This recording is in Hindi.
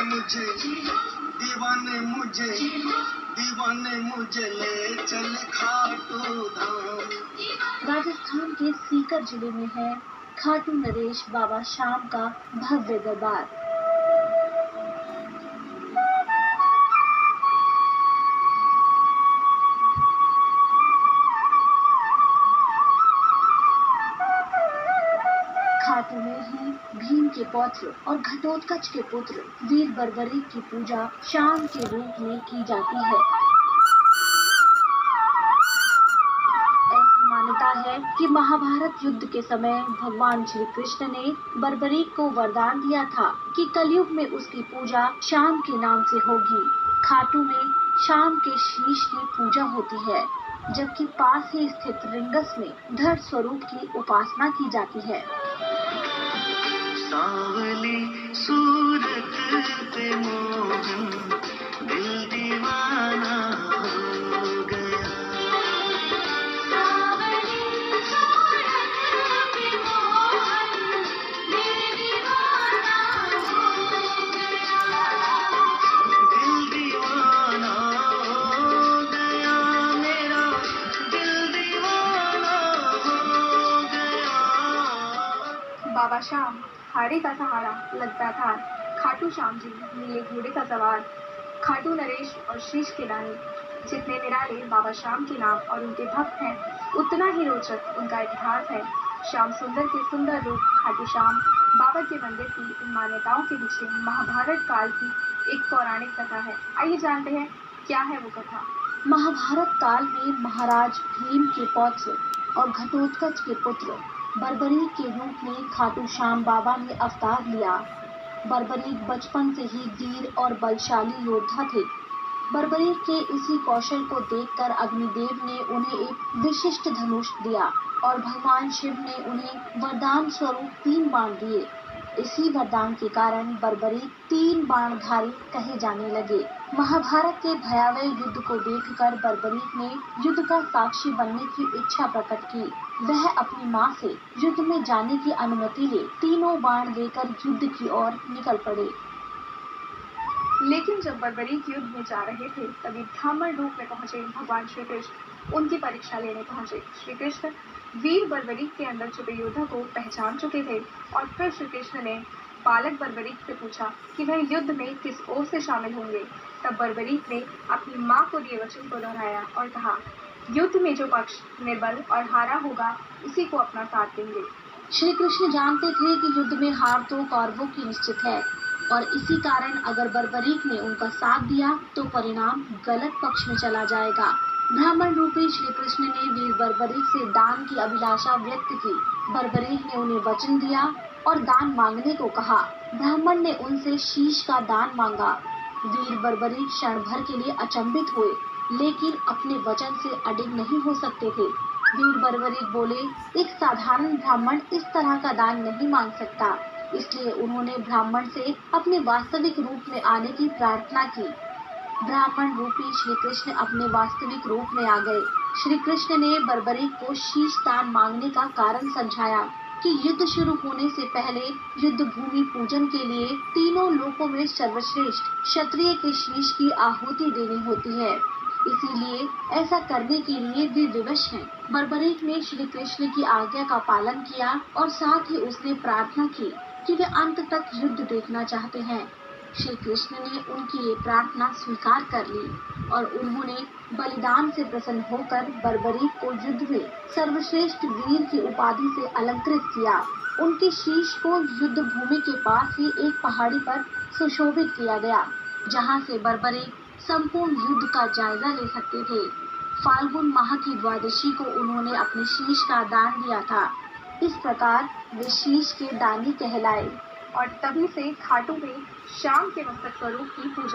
मुझे दीवाने मुझे ले चल खाटू धाम। राजस्थान के सीकर जिले में है खाटू नरेश बाबा श्याम का भव्य दरबार। खाटू में ही भीम के पौत्र और घटोत्कच के पुत्र वीर बर्बरीक की पूजा श्याम के रूप में की जाती है। ऐसी मान्यता है कि महाभारत युद्ध के समय भगवान श्री कृष्ण ने बर्बरीक को वरदान दिया था कि कलयुग में उसकी पूजा श्याम के नाम से होगी। खाटू में श्याम के शीश की पूजा होती है, जबकि पास ही स्थित रिंगस में धड़ स्वरूप की उपासना की जाती है। सावली सूरत पे मोहन दिल दीवाना हो गया। सावली सूरत पे मोहन दिल दीवाना हो गया। दिल दीवाना हो गया, मेरा दिल दीवाना हो गया। बाबा श्याम हारे का सहारा लगता था। खाटू श्याम जी नीले घोड़े का सवार, खाटू नरेश और शीश के दानी। जितने निराले बाबा श्याम के नाम और उनके भक्त हैं, उतना ही रोचक उनका इतिहास है। श्याम सुंदर के सुंदर रूप खाटू श्याम बाबा के मंदिर की इन मान्यताओं के पीछे महाभारत काल की एक पौराणिक कथा है। आइए जानते हैं क्या है वो कथा। महाभारत काल में महाराज भीम के पौत्र और घटोत्कच के पुत्र बर्बरीक के रूप में खाटू श्याम बाबा ने अवतार लिया। बर्बरीक बचपन से ही वीर और बलशाली योद्धा थे। बर्बरीक के इसी कौशल को देखकर अग्निदेव ने उन्हें एक विशिष्ट धनुष दिया और भगवान शिव ने उन्हें वरदान स्वरूप 3 बाण दिए। इसी वरदान के कारण बर्बरीक 3 बाणधारी कहे जाने लगे। महाभारत के भयावह युद्ध को देखकर बर्बरीक ने युद्ध का साक्षी बनने की इच्छा प्रकट की। वह अपनी मां से युद्ध में जाने की अनुमति ले तीनों बाण लेकर युद्ध की ओर निकल पड़े। लेकिन जब बर्बरीक युद्ध में जा रहे थे, तभी ब्राह्मण रूप में पहुंचे भगवान श्री कृष्ण उनकी परीक्षा लेने पहुंचे। श्री कृष्ण वीर बर्बरीक के अंदर छुपे योद्धा को पहचान चुके थे और फिर श्री कृष्ण ने बालक बर्बरीक से पूछा कि वह युद्ध में किस ओर से शामिल होंगे। तब बर्बरीक ने अपनी मां को दिए वचन को दोहराया और कहा, युद्ध में जो पक्ष निर्बल और हारा होगा, उसी को अपना साथ देंगे। श्री कृष्ण जानते थे कि युद्ध में हार तो कौरवों की निश्चित है और इसी कारण अगर बर्बरीक ने उनका साथ दिया तो परिणाम गलत पक्ष में चला जाएगा। ब्राह्मण रूपी श्री कृष्ण ने वीर बर्बरीक से दान की अभिलाषा व्यक्त की। बर्बरीक ने उन्हें वचन दिया और दान मांगने को कहा। ब्राह्मण ने उनसे शीश का दान मांगा। वीर बर्बरीक क्षण भर के लिए अचंभित हुए, लेकिन अपने वचन से अडिग नहीं हो सकते थे। वीर बर्बरीक बोले, एक साधारण ब्राह्मण इस तरह का दान नहीं मांग सकता। इसलिए उन्होंने ब्राह्मण से अपने वास्तविक रूप में आने की प्रार्थना की। ब्राह्मण रूपी श्री कृष्ण अपने वास्तविक रूप में आ गए। श्री कृष्ण ने बर्बरीक को शीश दान मांगने का कारण समझाया कि युद्ध शुरू होने से पहले युद्ध भूमि पूजन के लिए तीनों लोकों में सर्वश्रेष्ठ क्षत्रिय के शीश की आहुति देनी होती है। इसीलिए ऐसा करने के लिए वे विवश हैं। बर्बरीक ने श्री कृष्ण की आज्ञा का पालन किया और साथ ही उसने प्रार्थना की कि वे अंत तक युद्ध देखना चाहते हैं। श्री कृष्ण ने उनकी ये प्रार्थना स्वीकार कर ली और उन्होंने बलिदान से प्रसन्न होकर बर्बरीक को युद्ध में सर्वश्रेष्ठ वीर की उपाधि से अलंकृत किया। उनके शीश को युद्ध भूमि के पास ही एक पहाड़ी पर सुशोभित किया गया, जहां से बर्बरीक संपूर्ण युद्ध का जायजा ले सकते थे। फाल्गुन माह की द्वादशी को उन्होंने अपने शीश का दान दिया था। इस प्रकार वे शीश के दानी कहलाए और तभी से खाटू में श्याम के मस्तक स्वरूप की पूजा